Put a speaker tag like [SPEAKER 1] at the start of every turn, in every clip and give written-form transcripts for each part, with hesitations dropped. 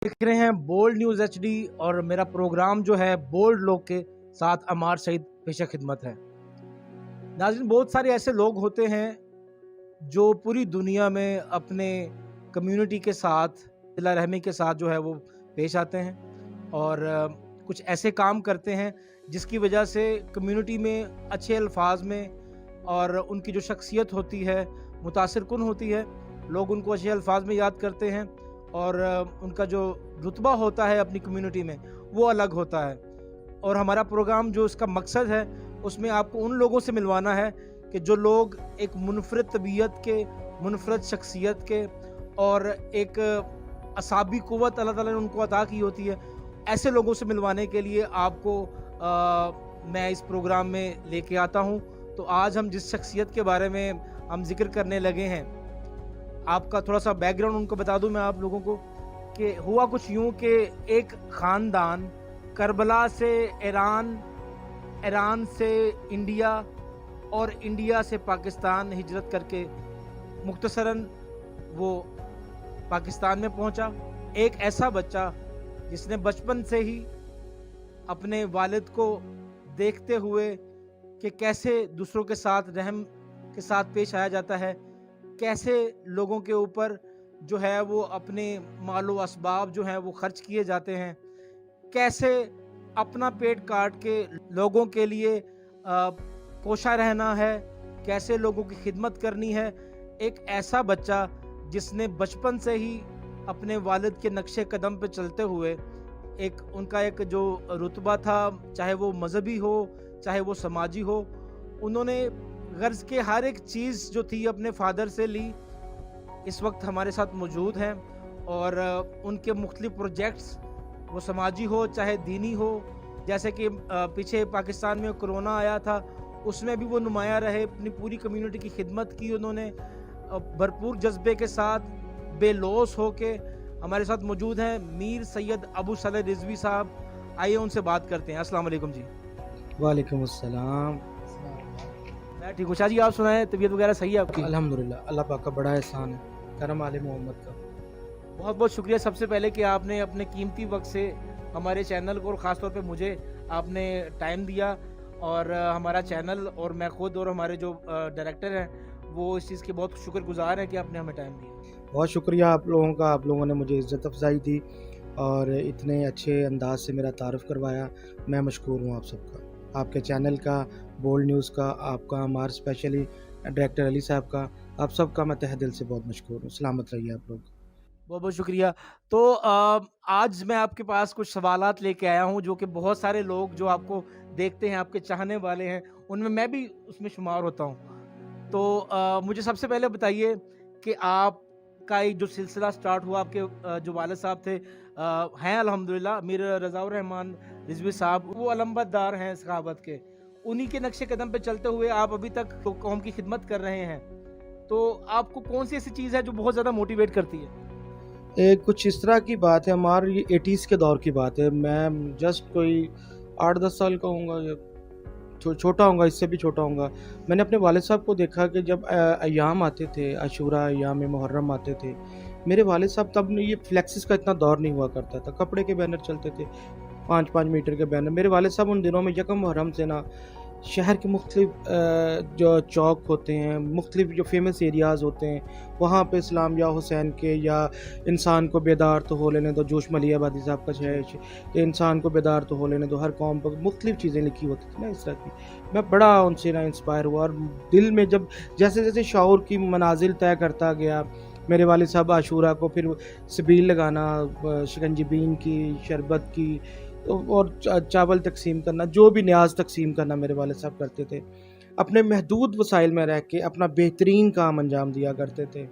[SPEAKER 1] देख रहे हैं बोल्ड न्यूज़ HD और मेरा प्रोग्राम जो है बोल्ड लोग के साथ अमार सईद पेशा खिदमत है। नाज़रीन, बहुत सारे ऐसे लोग होते हैं जो पूरी दुनिया में अपने कम्युनिटी के साथ सिला रहमी के साथ जो है वो पेश आते हैं और कुछ ऐसे काम करते हैं जिसकी वजह से कम्युनिटी में अच्छे अल्फाज में और उनकी जो शख्सियत होती है मुतासिर कुन होती है, लोग उनको अच्छे अल्फाज में याद करते हैं और उनका जो रुतबा होता है अपनी कम्युनिटी में वो अलग होता है। और हमारा प्रोग्राम जो इसका मकसद है उसमें आपको उन लोगों से मिलवाना है कि जो लोग एक मुनफरद तबीयत के, मुनफरद शख्सियत के और एक असाबी क़ुव्वत अल्लाह ताला ने उनको अता की होती है, ऐसे लोगों से मिलवाने के लिए आपको मैं इस प्रोग्राम में लेके आता हूँ। तो आज हम जिस शख्सियत के बारे में हम जिक्र करने लगे हैं, आपका थोड़ा सा बैकग्राउंड उनको बता दूं मैं आप लोगों को कि हुआ कुछ यूं कि एक ख़ानदान करबला से ईरान, ईरान से इंडिया और इंडिया से पाकिस्तान हिजरत करके मुख्तसरन वो पाकिस्तान में पहुंचा। एक ऐसा बच्चा जिसने बचपन से ही अपने वालिद को देखते हुए कि कैसे दूसरों के साथ रहम के साथ पेश आया जाता है, कैसे लोगों के ऊपर जो है वो अपने मालो असबाब जो हैं वो खर्च किए जाते हैं, कैसे अपना पेट काट के लोगों के लिए कोशा रहना है, कैसे लोगों की खिदमत करनी है। एक ऐसा बच्चा जिसने बचपन से ही अपने वालिद के नक्शे कदम पे चलते हुए एक उनका एक जो रुतबा था, चाहे वो मजहबी हो चाहे वो समाजी हो, उन्होंने गर्ज के हर एक चीज़ जो थी अपने फादर से ली। इस वक्त हमारे साथ मौजूद हैं और उनके मुख्तलिफ प्रोजेक्ट्स वो समाजी हो चाहे दीनी हो, जैसे कि पीछे पाकिस्तान में कोरोना आया था उसमें भी वो नुमाया रहे, अपनी पूरी कम्युनिटी की खिदमत की उन्होंने भरपूर जज्बे के साथ, बेलौस हो के। हमारे साथ मौजूद हैं मीर सैयद अबू सलेह रिजवी साहब। आइए उनसे बात करते हैं। अस्सलाम वालेकुम जी।
[SPEAKER 2] वालेकुम अस्सलाम।
[SPEAKER 1] मैं ठीक हूँ। शाह जी, आप सुनाएं, तबीयत वगैरह सही है आपकी?
[SPEAKER 2] अल्हम्दुलिल्लाह, अल्लाह पाक का बड़ा एहसान है, करम आले मोहम्मद का।
[SPEAKER 1] बहुत बहुत शुक्रिया सबसे पहले कि आपने अपने कीमती वक्त से हमारे चैनल को और ख़ास तौर पे मुझे आपने टाइम दिया और हमारा चैनल और मैं खुद और हमारे जो डायरेक्टर हैं वो इस चीज़ के बहुत शुक्रगुजार हैं कि आपने हमें टाइम दिया।
[SPEAKER 2] बहुत शुक्रिया आप लोगों का, आप लोगों ने मुझे इज़्ज़त अफ़ज़ाई दी और इतने अच्छे अंदाज से मेरा तारुफ़ करवाया। मैं मशकूर हूँ आप सबका, आपके चैनल का, बोल्ड न्यूज़ का, आपका, हमारे स्पेशली डायरेक्टर अली साहब का, आप सबका मैं तहे दिल से बहुत मशकूर हूँ। सलामत रहिए आप लोग।
[SPEAKER 1] बहुत बहुत शुक्रिया। तो आज मैं आपके पास कुछ सवालात लेके आया हूँ जो कि बहुत सारे लोग जो आपको देखते हैं, आपके चाहने वाले हैं, उनमें मैं भी उसमें शुमार होता हूँ। तो मुझे सबसे पहले बताइए कि आपका ये जो सिलसिला स्टार्ट हुआ, आपके जो वालिद साहब थे हैं अल्हम्दुलिल्लाह मीर रज़ाउर रहमान रिजवी साहब, वो अलंबरदार हैं सखावत के, उन्हीं के नक्शे कदम पे चलते हुए आप अभी तक तो कौम की खिदमत कर रहे हैं। तो आपको कौन सी ऐसी चीज़ है जो बहुत ज़्यादा मोटिवेट करती है?
[SPEAKER 2] कुछ इस तरह की बात है, हमारे ये 80s के दौर की बात है। मैं जस्ट कोई 8-10 साल का होऊंगा या छोटा होऊंगा, इससे भी छोटा होऊंगा। मैंने अपने वालिद साहब को देखा कि जब अय्याम आते थे, आशूरा, अय्याम मुहर्रम आते थे, मेरे वालिद साहब तब ये फ्लेक्सिस का इतना दौर नहीं हुआ करता था, कपड़े के बैनर चलते थे, 5-5 मीटर के बैनर। मेरे वालिद साहब उन दिनों में यकम मुहर्रम से ना शहर के मुख्तलिफ जो चौक होते हैं, मुख्तलिफ जो फेमस एरियाज़ होते हैं, वहाँ पे इस्लाम या हुसैन के या इंसान को बेदार तो हो लेने दो, जोश मलिया आबादी साहब का शहर, इंसान को बेदार तो हो लेने दो, हर कौम पर मुख्तलिफ चीज़ें लिखी होती थी ना इस तरह की। मैं बड़ा उनसे ना इंस्पायर हुआ और दिल में जब जैसे जैसे शऊर की मनाजिल तय करता गया, मेरे वालिद साहब आशूरा को फिर सबील लगाना, शिकंजी बीन की, शरबत की और चावल तकसीम करना, जो भी न्याज तकसीम करना मेरे वालिद साहब करते थे। अपने महदूद वसाइल में रह के अपना बेहतरीन काम अंजाम दिया करते थे।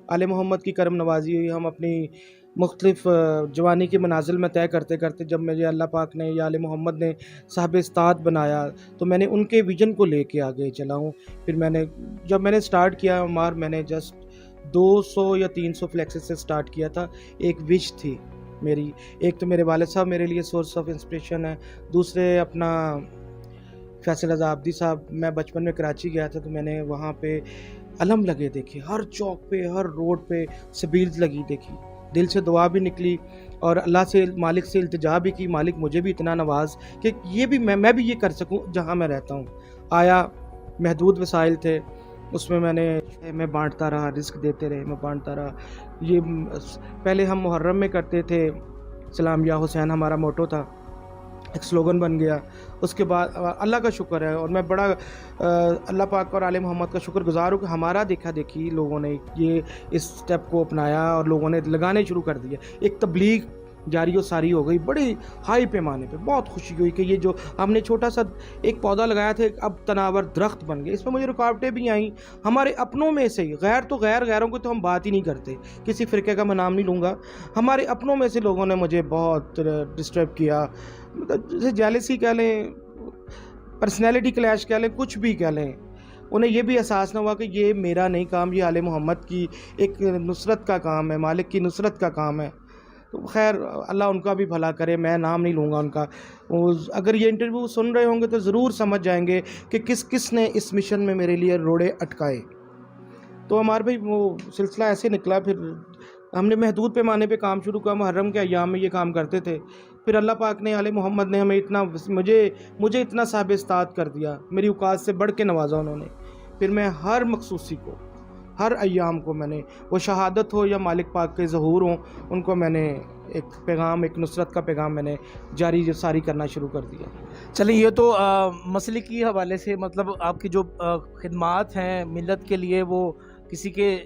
[SPEAKER 2] आले मोहम्मद की करम नवाजी हुई, हम अपनी मुख्तलिफ जवानी की मनाजिल में तय करते करते जब मुझे अल्लाह पाक ने या आले मोहम्मद ने साहिब इस्ताद बनाया तो मैंने उनके विजन को लेके आगे चला हूँ। फिर जब मैंने स्टार्ट किया मार, मैंने जस्ट 200 या 300 फ्लेक्सेस से स्टार्ट किया था। एक विश थी मेरी, एक तो मेरे वालिद साहब मेरे लिए सोर्स ऑफ इंस्पिरेशन है, दूसरे अपना फैसल रज़ा आब्दी साहब। मैं बचपन में कराची गया था तो मैंने वहाँ पे अलम लगे देखे, हर चौक पे, हर रोड पे सबील्स लगी देखी। دل سے دعا بھی نکلی اور اللہ سے مالک سے التجا بھی کی، مالک مجھے بھی اتنا نواز کہ یہ بھی میں بھی یہ کر سکوں جہاں میں رہتا ہوں. آیا، محدود وسائل تھے، اس میں میں بانٹتا رہا، رزق دیتے رہے، میں بانٹتا رہا. یہ پہلے ہم محرم میں کرتے تھے، سلام یا حسین ہمارا موٹو تھا، ایک سلوگن بن گیا. اس کے بعد اللہ کا شکر ہے اور میں بڑا اللہ پاک اور آل محمد کا شکر گزار ہوں کہ ہمارا دیکھا دیکھی لوگوں نے یہ اس سٹیپ کو اپنایا اور لوگوں نے لگانے شروع کر دیا. ایک تبلیغ جاری و ساری ہو گئی بڑی ہائی پیمانے پہ. بہت خوشی ہوئی کہ یہ جو ہم نے چھوٹا سا ایک پودا لگایا تھا اب تناور درخت بن گئے. اس میں مجھے رکاوٹیں بھی آئیں ہمارے اپنوں میں سے ہی، غیروں کو تو ہم بات ہی نہیں کرتے، کسی فرقے کا میں نام نہیں لوں گا. ہمارے اپنوں میں سے لوگوں نے مجھے بہت ڈسٹرب کیا، جیسے جیلسی کہہ لیں، پرسنالٹی کلیش کہہ لیں، کچھ بھی کہہ لیں. انہیں یہ بھی احساس نہ ہوا کہ یہ میرا نہیں کام، یہ آل محمد کی ایک نصرت کا کام ہے، مالک کی نصرت کا کام ہے. تو خیر اللہ ان کا بھی بھلا کرے، میں نام نہیں لوں گا ان کا. اگر یہ انٹرویو سن رہے ہوں گے تو ضرور سمجھ جائیں گے کہ کس نے اس مشن میں میرے لیے روڑے اٹکائے. تو ہمارے بھائی وہ سلسلہ ایسے نکلا. پھر ہم نے محدود پیمانے پہ کام شروع کیا، محرم کے ایام میں یہ کام کرتے تھے. پھر اللہ پاک نے، آل محمد نے ہمیں اتنا مجھے اتنا صاحب استعداد کر دیا، میری اوقات سے بڑھ کے نوازا انہوں نے. پھر میں ہر مخصوصی کو، ہر ایام کو میں نے، وہ شہادت ہو یا مالک پاک کے ظہور ہوں، ان کو میں نے ایک پیغام، ایک نصرت کا پیغام میں نے جاری ساری کرنا شروع کر دیا.
[SPEAKER 1] چلیں، یہ تو مسلکی حوالے سے مطلب آپ کی جو خدمات ہیں ملت کے لیے وہ کسی کے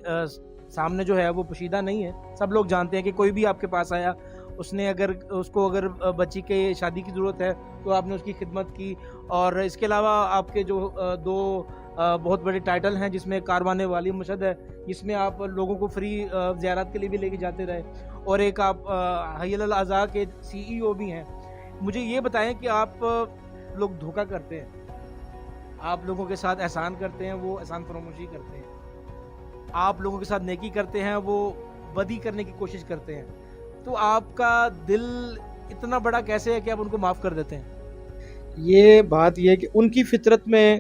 [SPEAKER 1] سامنے جو ہے وہ پوشیدہ نہیں ہے. سب لوگ جانتے ہیں کہ کوئی بھی آپ کے پاس آیا، اس کو اگر بچی کے شادی کی ضرورت ہے تو آپ نے اس کی خدمت کی. اور اس کے علاوہ آپ کے جو دو بہت بڑے ٹائٹل ہیں، جس میں کاروان والی مرشد ہے، جس میں آپ لوگوں کو فری زیارت کے لیے بھی لے کے جاتے رہے، اور ایک آپ حی الاعضاء کے CEO بھی ہیں. مجھے یہ بتائیں کہ آپ لوگ دھوکہ کرتے ہیں، آپ لوگوں کے ساتھ احسان کرتے ہیں، وہ احسان فراموشی کرتے ہیں. آپ لوگوں کے ساتھ نیکی کرتے ہیں، وہ بدی کرنے کی کوشش کرتے ہیں. تو آپ کا دل اتنا بڑا کیسے ہے کہ آپ ان کو معاف کر دیتے ہیں؟
[SPEAKER 2] یہ بات یہ ہے کہ ان کی فطرت میں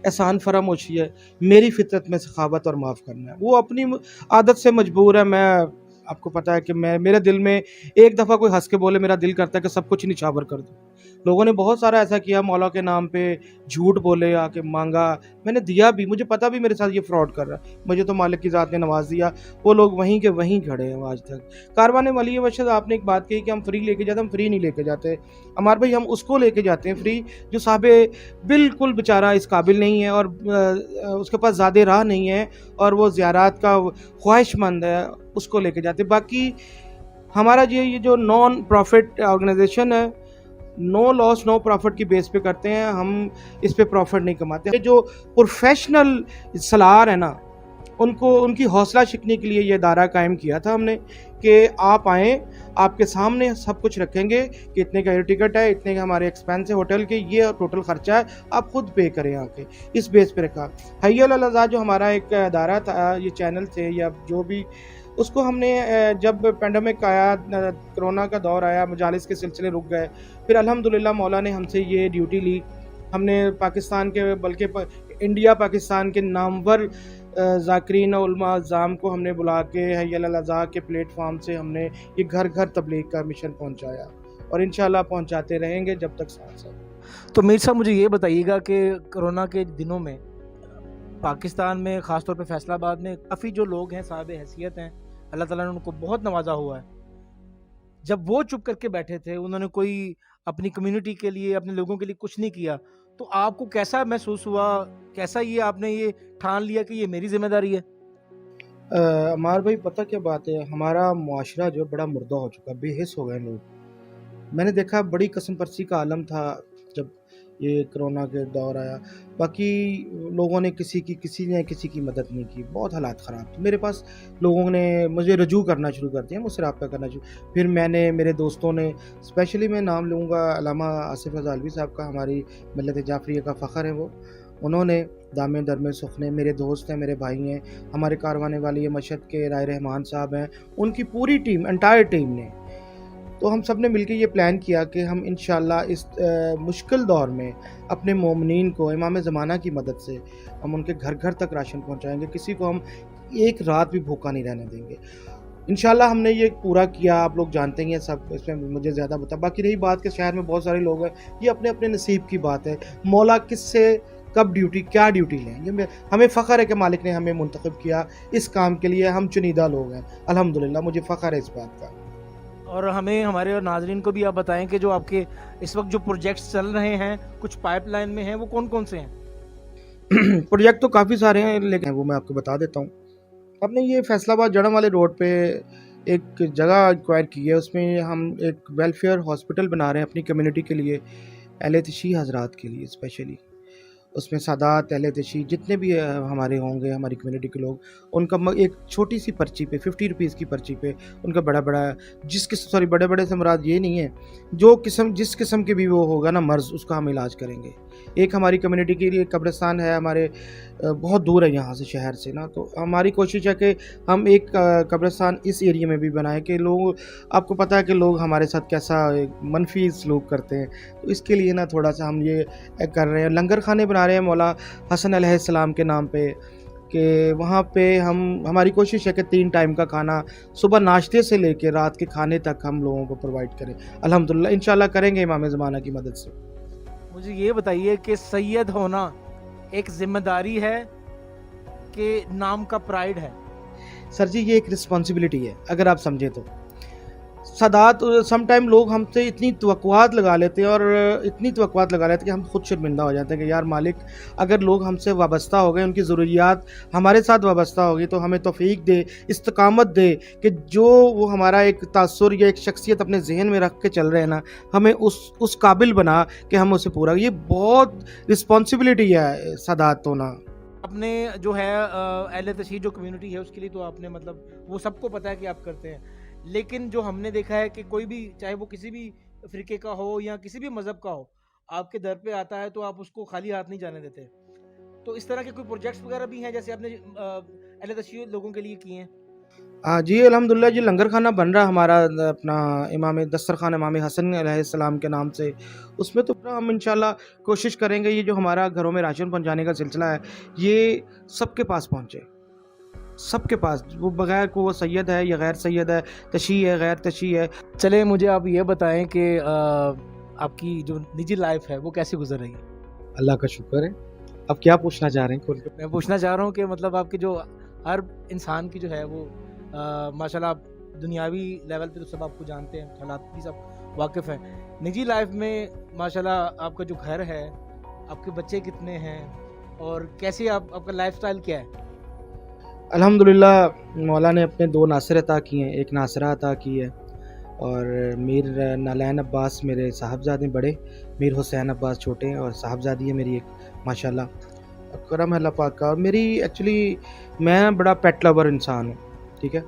[SPEAKER 2] احسان فراموشی ہے، میری فطرت میں سخاوت اور معاف کرنا ہے. وہ اپنی عادت سے مجبور ہے. میں آپ کو پتہ ہے کہ میرے دل میں ایک دفعہ کوئی ہنس کے بولے، میرا دل کرتا ہے کہ سب کچھ نچھاور کر دوں. لوگوں نے بہت سارا ایسا کیا، مولا کے نام پہ جھوٹ بولے، آ کے مانگا، میں نے دیا بھی. مجھے پتہ بھی میرے ساتھ یہ فراڈ کر رہا ہے، مجھے تو مالک کی ذات نے نواز دیا. وہ لوگ وہیں کے وہیں کھڑے ہیں آج تک. کاروان ولی مرشد، آپ نے ایک بات کہی کہ ہم فری لے کے جاتے، ہم فری نہیں لے کے جاتے. ہمارے بھائی ہم اس کو لے کے جاتے ہیں فری جو صاحب بالکل بیچارہ اس قابل نہیں ہے اور اس کے پاس زیادہ راہ نہیں ہے اور وہ زیارات کا خواہش مند ہے، اس کو لے کے جاتے. باقی ہمارا یہ جو نان پروفٹ آرگنائزیشن ہے، نو لاس نو پروفٹ کی بیس پہ کرتے ہیں ہم، اس پہ پروفٹ نہیں کماتے. جو پروفیشنل سلار ہیں نا، ان کی حوصلہ شکنی کے لیے یہ ادارہ قائم کیا تھا ہم نے کہ آپ آئیں، آپ کے سامنے سب کچھ رکھیں گے کہ اتنے کا ایئر ٹکٹ ہے، اتنے کا ہمارے ایکسپینس ہے ہوٹل کے، یہ ٹوٹل خرچہ ہے، آپ خود پے کریں آ کے. اس بیس پہ رکھا. حی الاعضاء جو ہمارا ایک ادارہ تھا، یہ چینل تھے یا جو بھی، اس کو ہم نے جب پینڈیمک آیا، کرونا کا دور آیا، مجالس کے سلسلے رک گئے. پھر الحمدللہ مولا نے ہم سے یہ ڈیوٹی لی. ہم نے پاکستان کے، بلکہ انڈیا پاکستان کے نامور ذاکرین علماء اعظام کو ہم نے بلا کے حی الاعضاء کے پلیٹ فارم سے ہم نے یہ گھر گھر تبلیغ کا مشن پہنچایا اور انشاءاللہ پہنچاتے رہیں گے جب تک سانس ہے.
[SPEAKER 1] تو میر صاحب مجھے یہ بتائیے گا کہ کرونا کے دنوں میں پاکستان میں، خاص طور پہ فیصل آباد میں، کافی جو لوگ ہیں صاحب حیثیت ہیں، اللہ تعالیٰ نے ان کو بہت نوازا ہوا ہے. جب وہ چپ کر کے بیٹھے تھے، انہوں نے کوئی اپنی کمیونٹی کے لیے، اپنے لوگوں کے لیے کچھ نہیں کیا، تو آپ کو کیسا محسوس ہوا؟ کیسا یہ آپ نے یہ ٹھان لیا کہ یہ میری ذمہ داری ہے؟
[SPEAKER 2] عمار بھائی پتہ کیا بات ہے، ہمارا معاشرہ جو بڑا مردہ ہو چکا، بے حس ہو گئے لوگ. میں نے دیکھا بڑی قسم پرسی کا عالم تھا جب یہ کرونا کے دور آیا. باقی لوگوں نے کسی کی مدد نہیں کی. بہت حالات خراب تھے. میرے پاس لوگوں نے مجھے رجوع کرنا شروع کر دیا، مجھ سے رابطہ کرنا شروع. پھر میرے دوستوں نے، اسپیشلی میں نام لوں گا علامہ آصف غزالوی صاحب کا، ہماری ملت جعفریہ کا فخر ہے وہ. انہوں نے دامے درمے سخنے، میرے دوست ہیں، میرے بھائی ہیں. ہمارے کاروان والی مشہد کے رائے رحمان صاحب ہیں، ان کی پوری ٹیم، انٹائر ٹیم نے. تو ہم سب نے مل کے یہ پلان کیا کہ ہم انشاءاللہ اس مشکل دور میں اپنے مومنین کو امام زمانہ کی مدد سے ہم ان کے گھر گھر تک راشن پہنچائیں گے. کسی کو ہم ایک رات بھی بھوکا نہیں رہنے دیں گے. इंशाल्लाह हमने ये पूरा किया, आप लोग जानते ही हैं सब, इसमें मुझे ज़्यादा बता। बाकी रही बात कि शहर में बहुत सारे लोग हैं, ये अपने अपने नसीब की बात है, मौला किससे कब ड्यूटी क्या ड्यूटी लें, हमें फ़ख्र है कि मालिक ने हमें मुंतखब किया इस काम के लिए, हम चुनिंदा लोग हैं अल्हम्दुलिल्लाह, मुझे फ़ख्र है इस बात का।
[SPEAKER 1] और हमें हमारे और नाजरीन को भी आप बताएं कि जो आपके इस वक्त जो प्रोजेक्ट्स चल रहे हैं, कुछ पाइपलाइन में हैं, वो कौन कौन से हैं?
[SPEAKER 2] प्रोजेक्ट तो काफ़ी सारे हैं, लेकिन वो मैं आपको बता देता हूँ। हमने ये फैसलाबाद जड़म वाले रोड पे एक जगह एक्वायर की है, उसमें हम एक वेलफेयर हॉस्पिटल बना रहे हैं अपनी कम्युनिटी के लिए, अहले तशी हजरात के लिए स्पेशली। उसमें सादात अहले तशी जितने भी हमारे होंगे, हमारी कम्युनिटी के लोग, उनका एक छोटी सी पर्ची पे 50 रुपीज़ की पर्ची पे उनका बड़ा बड़ा बड़े बड़े से मुराद ये नहीं है, जिस किस्म के भी वो होगा ना मर्ज़, उसका हम इलाज करेंगे। एक हमारी कम्युनिटी के लिए कब्रिस्तान है हमारे, बहुत दूर है यहाँ से, शहर से ना, तो हमारी कोशिश है कि हम एक कब्रिस्तान इस एरिया में भी बनाएं कि लोग, आपको पता है कि लोग हमारे साथ कैसा मनफी सलूक करते हैं, तो इसके लिए ना थोड़ा सा हम ये कर रहे हैं। लंगर खाने बना रहे हैं मौला हसन अलैहिस्सलाम के नाम पे, कि वहाँ पे हमारी कोशिश है कि 3 टाइम का खाना सुबह नाश्ते से लेके रात के खाने तक हम लोगों को प्रोवाइड करें। अल्हम्दुलिल्लाह इंशाल्लाह करेंगे इमाम ज़माना की मदद से।
[SPEAKER 1] मुझे ये बताइए कि सैयद होना एक जिम्मेदारी है कि नाम का प्राइड है?
[SPEAKER 2] सर जी, ये एक रिस्पॉन्सिबिलिटी है अगर आप समझे तो। सादात सम टाइम लोग हमसे इतनी तवक्कुआत लगा लेते हैं, और इतनी तवक्कुआत लगा लेते हैं कि हम खुद शर्मिंदा हो जाते हैं कि यार मालिक, अगर लोग हमसे वाबस्ता हो गए, उनकी ज़रूरियात हमारे साथ वाबस्ता हो गई, तो हमें तौफीक दे, इस्तकामत दे कि जो वो हमारा एक तासुर या एक शख्सियत अपने जहन में रख के चल रहे हैं ना, हमें उस काबिल बना कि हम उसे पूरा, ये बहुत रिस्पॉन्सिबिलिटी है सादात होना।
[SPEAKER 1] अपने जो है अहले तशहीद जो कम्युनिटी है उसके लिए तो आपने मतलब वो सबको पता है कि आप करते हैं, लेकिन जो हमने देखा है कि कोई भी, चाहे वो किसी भी फ़िरके का हो या किसी भी मज़हब का हो, आपके दर पे आता है तो आप उसको खाली हाथ नहीं जाने देते। तो इस तरह के कोई प्रोजेक्ट्स वगैरह भी हैं जैसे आपने अहले तशहीद लोगों के लिए किए हैं?
[SPEAKER 2] हाँ जी, अल्हम्दुलिल्लाह जी, लंगर खाना बन रहा हमारा अपना इमाम दस्तरखान इमाम हसन अलैहिस्सलाम के नाम से। उसमें तो हम इंशाल्लाह कोशिश करेंगे ये जो हमारा घरों में राशन पहुंचाने का सिलसिला है, ये सबके पास पहुंचे, सबके पास, वो बगैर को वो सैयद है या गैर सैयद है, तशी है गैर तशी है।
[SPEAKER 1] चले मुझे आप ये बताएं कि आपकी जो निजी लाइफ है वो कैसे गुजर रही है?
[SPEAKER 2] अल्लाह का शुक्र है। अब क्या पूछना चाह रहे हैं खोल के?
[SPEAKER 1] मैं पूछना चाह रहा हूँ कि मतलब आपकी जो हर इंसान की जो है वो माशाल्लाह दुनियावी लेवल पे तो सब आपको जानते हैं, हालात भी सब वाकिफ़ हैं। निजी लाइफ में माशाल्लाह आपका जो घर है, आपके बच्चे कितने हैं और कैसे आपका लाइफस्टाइल क्या है?
[SPEAKER 2] अल्हम्दुलिल्लाह मौला ने अपने 2 नासिर अता किए हैं, एक नासिरा अता की है, और मीर नालैन अब्बास मेरे साहबजादे बड़े, मीर हुसैन अब्बास छोटे, और साहबजादी है मेरी एक माशाल्लाह, करम है अल्लाह पाक का। और मेरी एक्चुअली मैं बड़ा पेट लवर इंसान हूँ, ठीक है।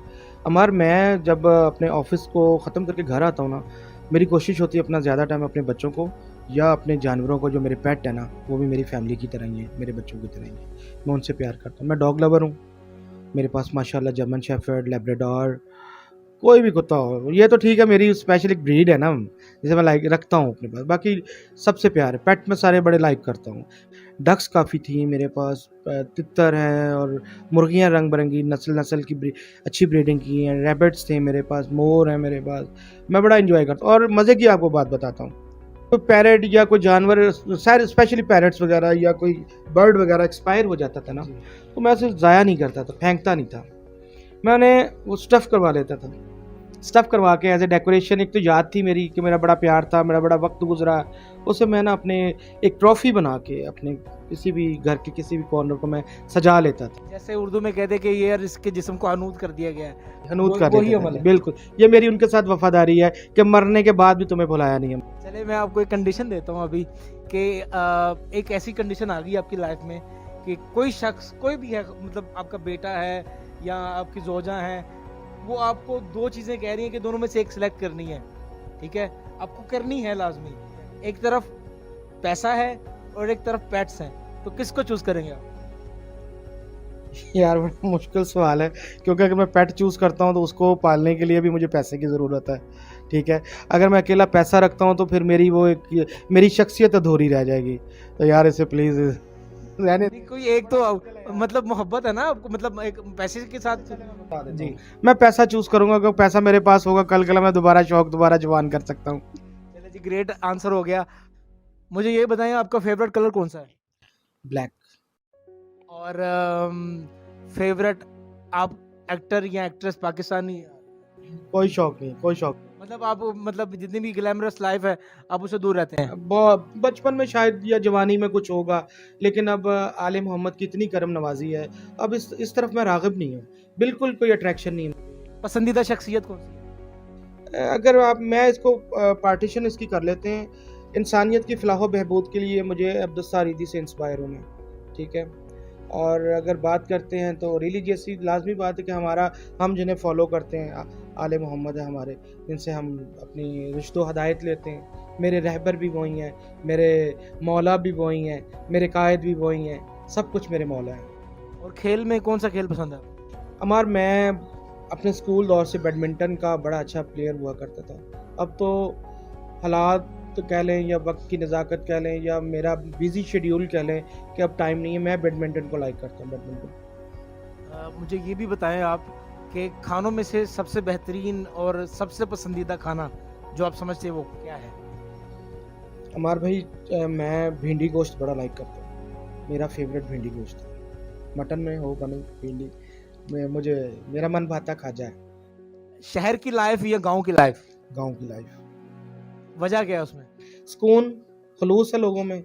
[SPEAKER 2] अमर मैं जब अपने ऑफिस को ख़त्म करके घर आता हूँ ना, मेरी कोशिश होती है अपना ज़्यादा टाइम अपने बच्चों को या अपने जानवरों को, जो मेरे पेट है ना, वो भी मेरी फैमिली की तरह ही है, मेरे बच्चों की तरह ही है, मैं उनसे प्यार करता हूँ। मैं डॉग लवर हूँ, मेरे पास माशाल्लाह जर्मन शेफर्ड, लैब्राडोर, कोई भी कुत्ता हो, ये तो ठीक है, मेरी स्पेशल एक ब्रीड है ना जिसे मैं लाइक रखता हूँ अपने पास। बाकी सबसे प्यार है, पेट में सारे बड़े लाइक करता हूँ। डक्स काफ़ी थी मेरे पास, तितर हैं, और मुर्गियाँ रंग बिरंगी नस्ल की अच्छी ब्रीडिंग की हैं, रैबिट्स थे मेरे पास, मोर हैं मेरे पास, मैं बड़ा इन्जॉय करता हूँ। और मज़े की आपको बात बताता हूँ, कोई पैरेट या कोई जानवर, सारे स्पेशली पैरेट्स वगैरह या कोई बर्ड वगैरह एक्सपायर हो जाता था ना, तो मैं उसे ज़ाया नहीं करता था, फेंकता नहीं था, मैं उन्हें वो स्टफ़ करवा लेता था। स्टफ़ करवा के एज ए डेकोरेशन, एक तो याद थी मेरी कि मेरा बड़ा प्यार था, मेरा बड़ा वक्त गुजरा, उसे मैं ना अपने एक ट्रॉफ़ी बना के अपने किसी भी घर के किसी भी कॉर्नर को मैं सजा लेता था।
[SPEAKER 1] जैसे उर्दू में कहते हैं कि ये यार इसके जिस्म को हनूद कर दिया गया है,
[SPEAKER 2] हनूद कर
[SPEAKER 1] वही
[SPEAKER 2] देता
[SPEAKER 1] अमल
[SPEAKER 2] था,
[SPEAKER 1] है।
[SPEAKER 2] बिल्कुल, ये मेरी उनके साथ वफादारी है कि मरने के बाद भी तुम्हें भुलाया नहीं है।
[SPEAKER 1] चले मैं आपको एक कंडीशन देता हूँ अभी कि एक ऐसी कंडीशन आ गई आपकी लाइफ में कि कोई शख्स, कोई भी है, मतलब आपका बेटा है या आपकी जोजा है, वो आपको 2 चीज़ें कह रही हैं कि दोनों में से एक सिलेक्ट करनी है, ठीक है, आपको करनी है लाजमी। एक तरफ पैसा है और एक तरफ पेट्स हैं, तो किसको चूज़ करेंगे आप?
[SPEAKER 2] यार बड़ा मुश्किल सवाल है, क्योंकि अगर मैं पेट चूज़ करता हूँ तो उसको पालने के लिए भी मुझे पैसे की ज़रूरत है, ठीक है। अगर मैं अकेला पैसा रखता हूँ तो फिर मेरी शख्सियत अधूरी रह जाएगी। तो यार इसे प्लीज़ रहने
[SPEAKER 1] नहीं, कोई एक तो मतलब मोहब्बत है ना आपको, मतलब एक पैसे के साथ
[SPEAKER 2] जी
[SPEAKER 1] जी।
[SPEAKER 2] मैं पैसा चूज करूंगा, अगर पैसा मेरे पास होगा कल कल मैं दोबारा शौक दोबारा जवान कर सकता हूँ।
[SPEAKER 1] चलिए जी, ग्रेट आंसर हो गया। मुझे ये बताएं आपका फेवरेट कलर कौन सा है?
[SPEAKER 2] ब्लैक।
[SPEAKER 1] और फेवरेट आप एक्टर या एक्ट्रेस पाकिस्तानी,
[SPEAKER 2] कोई शौक नहीं, कोई शौक नहीं।
[SPEAKER 1] मतलब आप मतलब जितनी भी ग्लैमरस लाइफ है आप उससे दूर रहते हैं?
[SPEAKER 2] बचपन में शायद या जवानी में कुछ होगा, लेकिन अब आले मोहम्मद की इतनी करम नवाजी है, अब इस तरफ मैं राग़िब नहीं हूँ, बिल्कुल कोई अट्रैक्शन नहीं है।
[SPEAKER 1] पसंदीदा शख्सियत कौन सी है?
[SPEAKER 2] अगर आप मैं इसको पार्टीशन इसकी कर लेते हैं, इंसानियत की फलाह व बहबूद के लिए मुझे अब्दुस्सार ईदी से इंस्पायर हूँ मैं, ठीक है। और अगर बात करते हैं तो रिलीजियस लाजमी बात है कि हम जिन्हें फॉलो करते हैं आले मोहम्मद है हमारे, जिनसे हम अपनी रुश्द हदायत लेते हैं। मेरे रहबर भी वही हैं, मेरे मौला भी वही हैं, मेरे कायद भी वही हैं, सब कुछ मेरे मौला हैं।
[SPEAKER 1] और खेल में कौन सा खेल पसंद है आपको?
[SPEAKER 2] अमार मैं अपने स्कूल दौर से बैडमिंटन का बड़ा अच्छा प्लेयर हुआ करता था। अब तो हालात तो कह लें या वक्त की नज़ाकत कह लें या मेरा बिजी शेड्यूल कह लें कि अब टाइम नहीं है, मैं बैडमिंटन को लाइक करता हूँ, बैडमिंटन।
[SPEAKER 1] मुझे ये भी बताएं आप कि खानों में से सबसे बेहतरीन और सबसे पसंदीदा खाना जो आप समझते हैं वो क्या है?
[SPEAKER 2] अमार भाई मैं भिंडी गोश्त बड़ा लाइक करता हूँ, मेरा फेवरेट भिंडी गोश्त है। मटन में हो बनी भिंडी में मुझे मेरा मन भाता खाजा है।
[SPEAKER 1] शहर की लाइफ या गांव की लाइफ?
[SPEAKER 2] गांव की लाइफ।
[SPEAKER 1] वजह क्या है उसमें?
[SPEAKER 2] सुकून खलूस है लोगों में।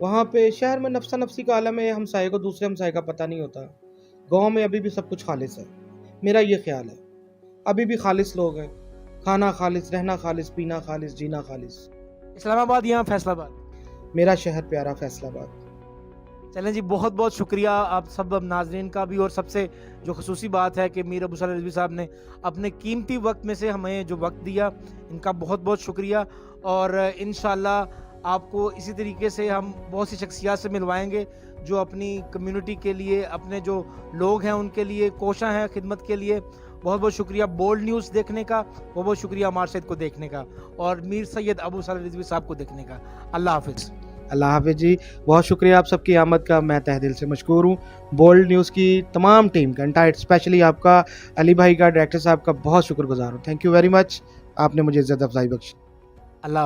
[SPEAKER 2] वहाँ पे शहर में नफसा नफसी का आलम है, हमसाये को दूसरे हमसाये का पता नहीं होता। गांव में अभी भी सब कुछ खालिस है, मेरा ये ख्याल है। अभी भी खालिस लोग हैं, खाना खालिस, रहना खालिस, पीना खालिस, जीना खालिस।
[SPEAKER 1] इस्लामाबाद या फैसलाबाद?
[SPEAKER 2] मेरा शहर प्यारा फैसलाबाद।
[SPEAKER 1] चलें जी, बहुत बहुत शुक्रिया आप सब नाजरीन का भी। और सबसे जो खसूसी बात है कि मीर अबू सलाह रिजवी साहब ने अपने कीमती वक्त में से हमें जो वक्त दिया, इनका बहुत बहुत शुक्रिया। और इंशाल्लाह आपको इसी तरीके से हम बहुत सी शख्सियात से मिलवाएंगे जो अपनी कम्युनिटी के लिए, अपने जो लोग हैं उनके लिए कोशा हैं खिदमत के लिए। बहुत बहुत शुक्रिया बोल्ड न्यूज़ देखने का, बहुत बहुत शुक्रिया अमार सैयद को देखने का और मीर सैयद अबू सलाह रिजवी साहब को देखने का। अल्लाह हाफिज़।
[SPEAKER 2] अल्लाह हाफिज़ जी, बहुत शुक्रिया आप सबकी आमद का, मैं तहे दिल से मशकूर हूँ। बोल्ड न्यूज़ की तमाम टीम का, एंटायर स्पेशली आपका अली भाई का, डायरेक्टर साहब का बहुत शुक्रगुजार हूँ। थैंक यू वेरी मच, आपने मुझे इज़्ज़त अफजाई बख्शी।
[SPEAKER 1] अल्लाह